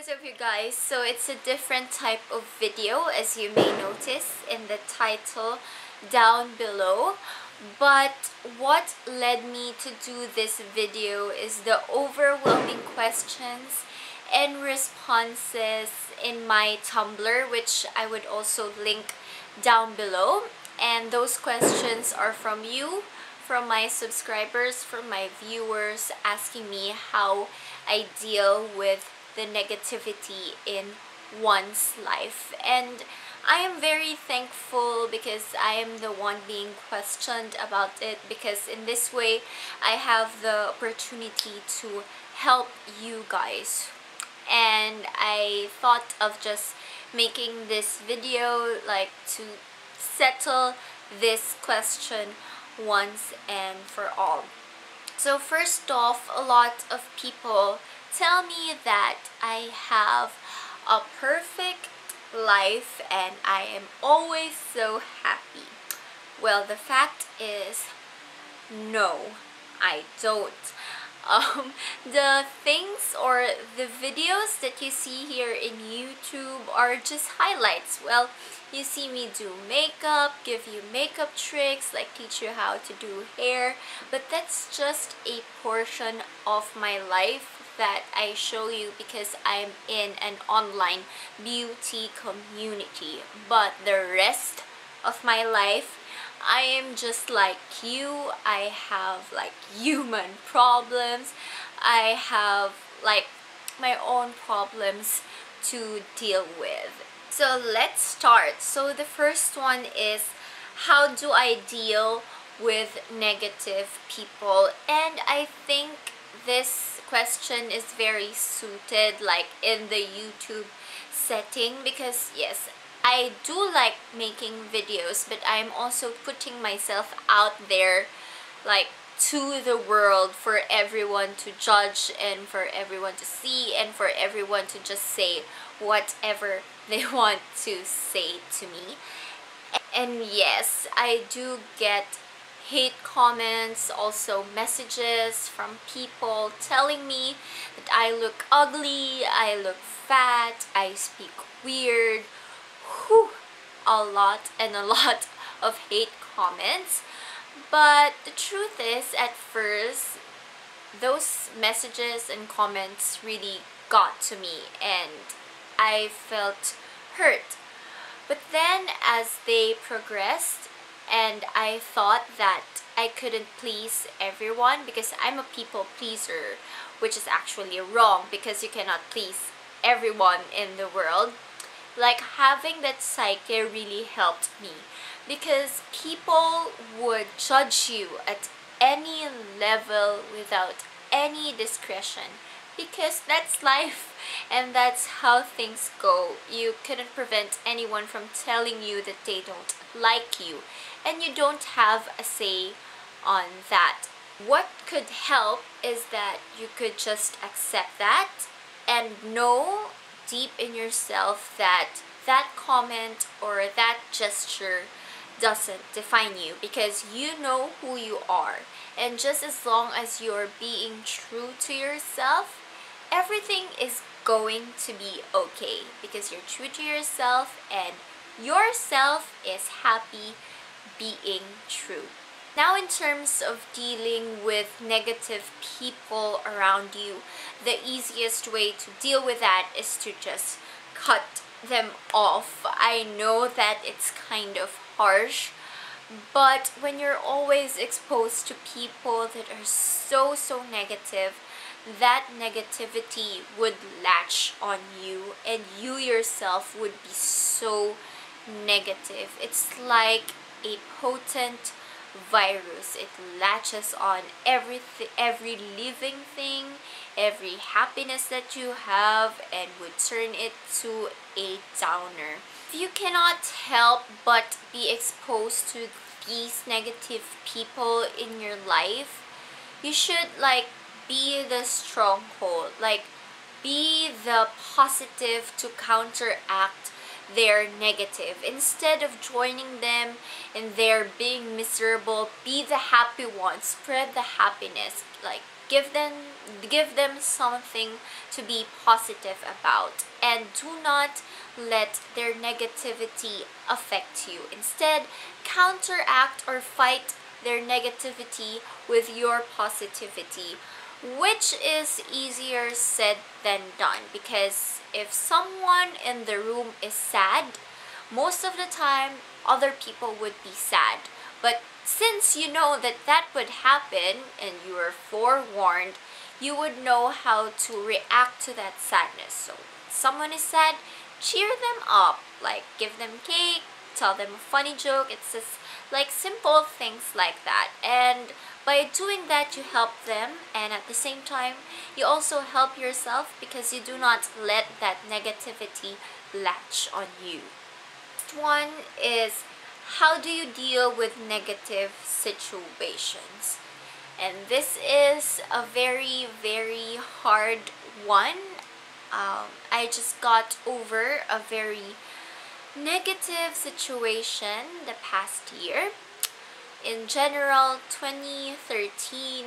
What's up you guys? So it's a different type of video, as you may notice in the title down below. But what led me to do this video is the overwhelming questions and responses in my Tumblr, which I would also link down below. And those questions are from you, from my subscribers, from my viewers, asking me how I deal with the negativity in one's life. And I am very thankful because I am the one being questioned about it, because in this way I have the opportunity to help you guys. And I thought of just making this video like to settle this question once and for all. So first off, a lot of people tell me that I have a perfect life and I am always so happy. Well, the fact is, no, I don't. The things or the videos that you see here in YouTube are just highlights. Well, you see me do makeup, give you makeup tricks, like teach you how to do hair, but that's just a portion of my life that I show you because I'm in an online beauty community. But the rest of my life, I am just like you. I have like human problems. I have like my own problems to deal with. So let's start. So the first one is, how do I deal with negative people? And I think this question is very suited like in the YouTube setting, because yes, I do like making videos, but I'm also putting myself out there like to the world for everyone to judge and for everyone to see and for everyone to just say whatever they want to say to me. And yes, I do get hate comments, also messages from people telling me that I look ugly, I look fat, I speak weird. Whew, a lot and a lot of hate comments. But the truth is, at first, those messages and comments really got to me and I felt hurt. But then as they progressed and I thought that I couldn't please everyone because I'm a people pleaser, which is actually wrong because you cannot please everyone in the world. Like, having that psyche really helped me, because people would judge you at any level without any discretion, because that's life and that's how things go. You couldn't prevent anyone from telling you that they don't like you, and you don't have a say on that. What could help is that you could just accept that and know deep in yourself that that comment or that gesture doesn't define you, because you know who you are. And just as long as you're being true to yourself, everything is going to be okay, because you're true to yourself and yourself is happy being true. Now, in terms of dealing with negative people around you, the easiest way to deal with that is to just cut them off. I know that it's kind of harsh, but when you're always exposed to people that are so negative, that negativity would latch on you and you yourself would be so negative. It's like a potent virus. It latches on everything, every living thing, every happiness that you have, and would turn it to a downer. If you cannot help but be exposed to these negative people in your life, you should like be the stronghold, like be the positive to counteract their negative. Instead of joining them in their being miserable, be the happy one, spread the happiness, like give them something to be positive about, and do not let their negativity affect you. Instead, counteract or fight their negativity with your positivity, which is easier said than done, because if someone in the room is sad, most of the time other people would be sad. But since you know that that would happen and you are forewarned, you would know how to react to that sadness. So someone is sad, cheer them up, like give them cake, tell them a funny joke. It's just like simple things like that. And by doing that, you help them, and at the same time you also help yourself, because you do not let that negativity latch on you. Next one is, how do you deal with negative situations? And this is a very, very hard one. I just got over a very negative situation the past year. In general, 2013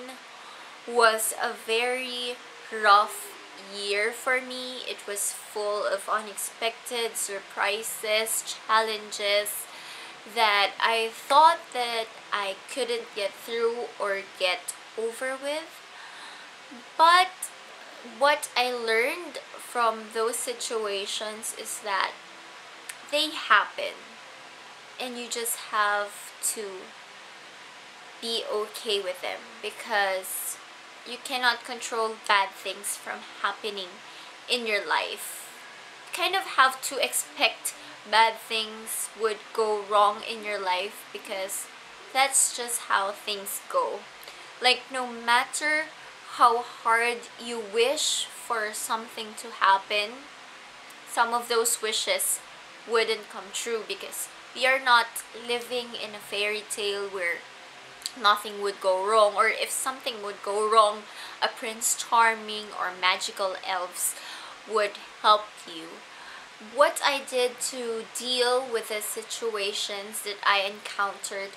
was a very rough year for me. It was full of unexpected surprises, challenges that I thought that I couldn't get through or get over with. But what I learned from those situations is that they happen, and you just have to be okay with them, because you cannot control bad things from happening in your life. You kind of have to expect bad things would go wrong in your life, because that's just how things go. Like, no matter how hard you wish for something to happen, some of those wishes wouldn't come true, because we are not living in a fairy tale where nothing would go wrong, or if something would go wrong, a Prince Charming or magical elves would help you. What I did to deal with the situations that I encountered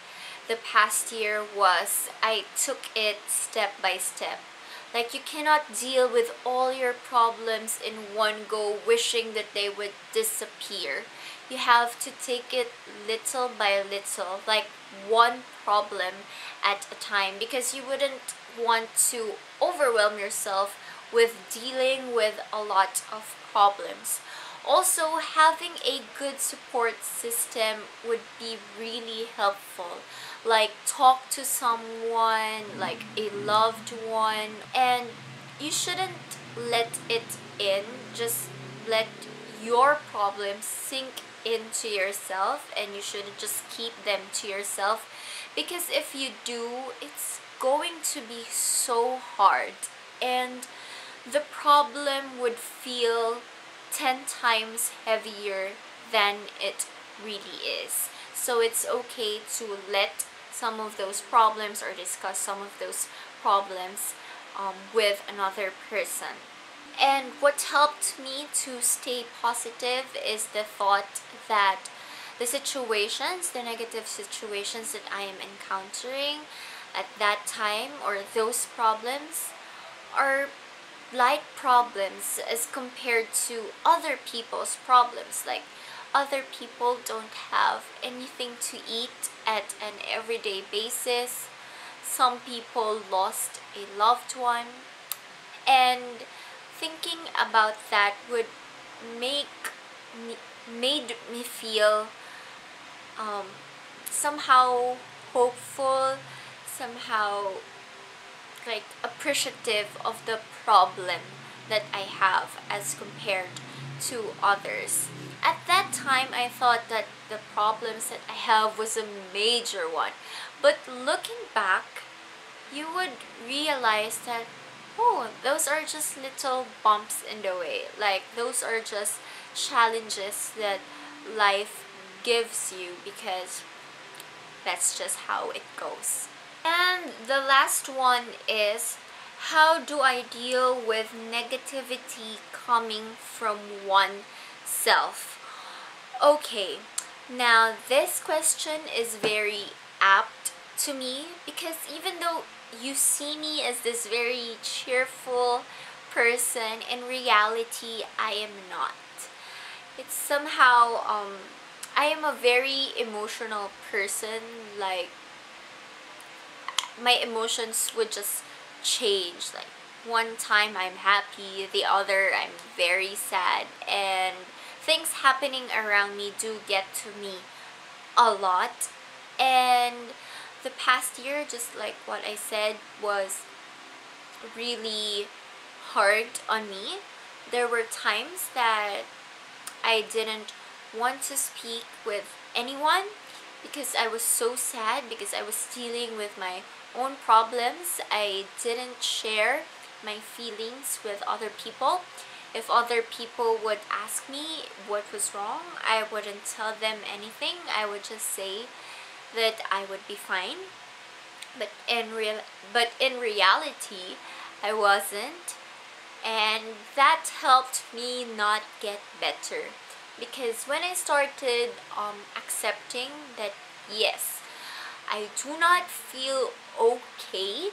the past year was, I took it step by step. Like, you cannot deal with all your problems in one go wishing that they would disappear. You have to take it little by little, like one problem at a time, because you wouldn't want to overwhelm yourself with dealing with a lot of problems. Also, having a good support system would be really helpful. Like, talk to someone, like a loved one, and you shouldn't let it in. Just let your problems sink into yourself, and you shouldn't just keep them to yourself, because if you do, it's going to be so hard, and the problem would feel 10 times heavier than it really is. So it's okay to let some of those problems, or discuss some of those problems with another person. And what helped me to stay positive is the thought that the situations, the negative situations that I am encountering at that time, or those problems, are light problems as compared to other people's problems. Like, other people don't have anything to eat at an everyday basis. Some people lost a loved one, and thinking about that would made me feel somehow hopeful, somehow like appreciative of the problem that I have as compared to others. At that time, I thought that the problems that I have was a major one. But looking back, you would realize that, oh, those are just little bumps in the way. Like, those are just challenges that life gives you, because that's just how it goes. And the last one is, how do I deal with negativity coming from oneself? Okay, now this question is very apt to me, because even though you see me as this very cheerful person. In reality, I am not. It's somehow, I am a very emotional person. Like, my emotions would just change. Like, one time I'm happy, the other I'm very sad, and things happening around me do get to me a lot. And the past year, just like what I said, was really hard on me. There were times that I didn't want to speak with anyone because I was so sad, because I was dealing with my own problems. I didn't share my feelings with other people. If other people would ask me what was wrong, I wouldn't tell them anything. I would just say that I would be fine. But in reality, I wasn't. And that helped me not get better, because when I started accepting that yes, I do not feel okay,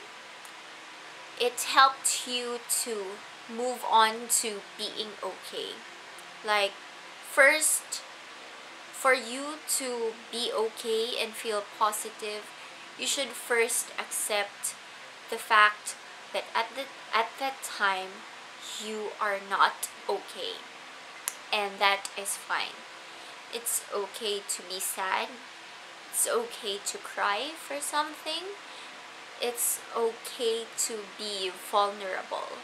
it helped you to move on to being okay. Like, first, for you to be okay and feel positive, you should first accept the fact that at that time you are not okay, and that is fine. It's okay to be sad. It's okay to cry for something. It's okay to be vulnerable,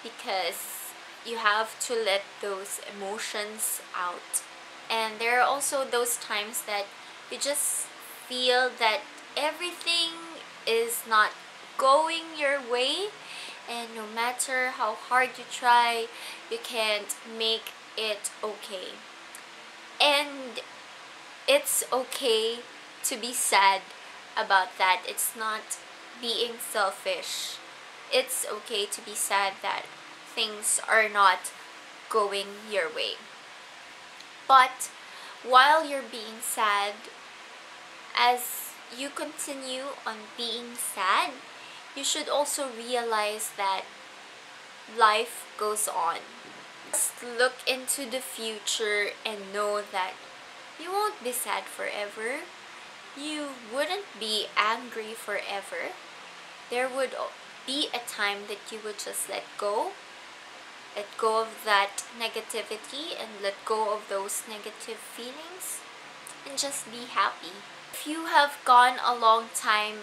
because you have to let those emotions out. And there are also those times that you just feel that everything is not going your way, and no matter how hard you try, you can't make it okay. And it's okay to be sad about that. It's not being selfish. It's okay to be sad that things are not going your way. But while you're being sad, as you continue on being sad, you should also realize that life goes on. Just look into the future and know that you won't be sad forever. You wouldn't be angry forever. There would be a time that you would just let go. Let go of that negativity and let go of those negative feelings, and just be happy. If you have gone a long time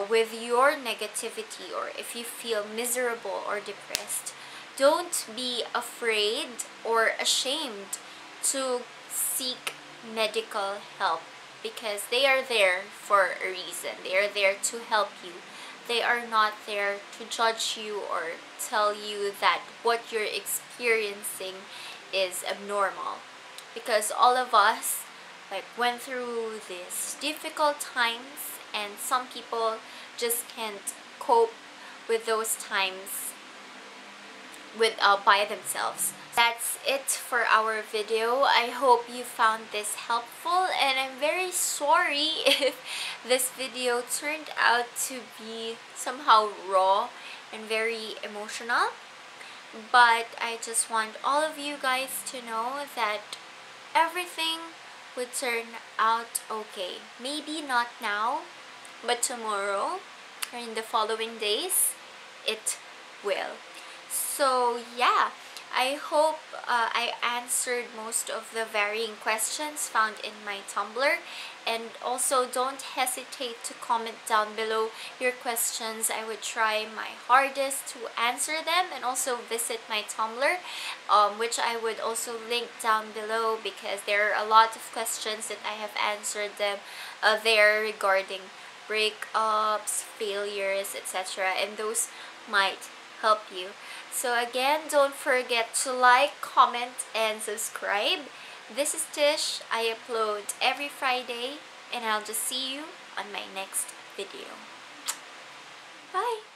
with your negativity, or if you feel miserable or depressed, don't be afraid or ashamed to seek medical help, because they are there for a reason. They are there to help you. They are not there to judge you or tell you that what you're experiencing is abnormal, because all of us went through these difficult times, and some people just can't cope with those times by themselves. That's it for our video. I hope you found this helpful, and I'm very sorry if this video turned out to be somehow raw and very emotional. But I just want all of you guys to know that everything would turn out okay. Maybe not now, but tomorrow or in the following days, it will. So yeah, I hope I answered most of the varying questions found in my Tumblr. And also, don't hesitate to comment down below your questions. I would try my hardest to answer them, and also visit my Tumblr, which I would also link down below, because there are a lot of questions that I have answered them there regarding breakups, failures, etc. And those might help you. So again, don't forget to like, comment, and subscribe. This is Tish. I upload every Friday, and I'll just see you on my next video. Bye!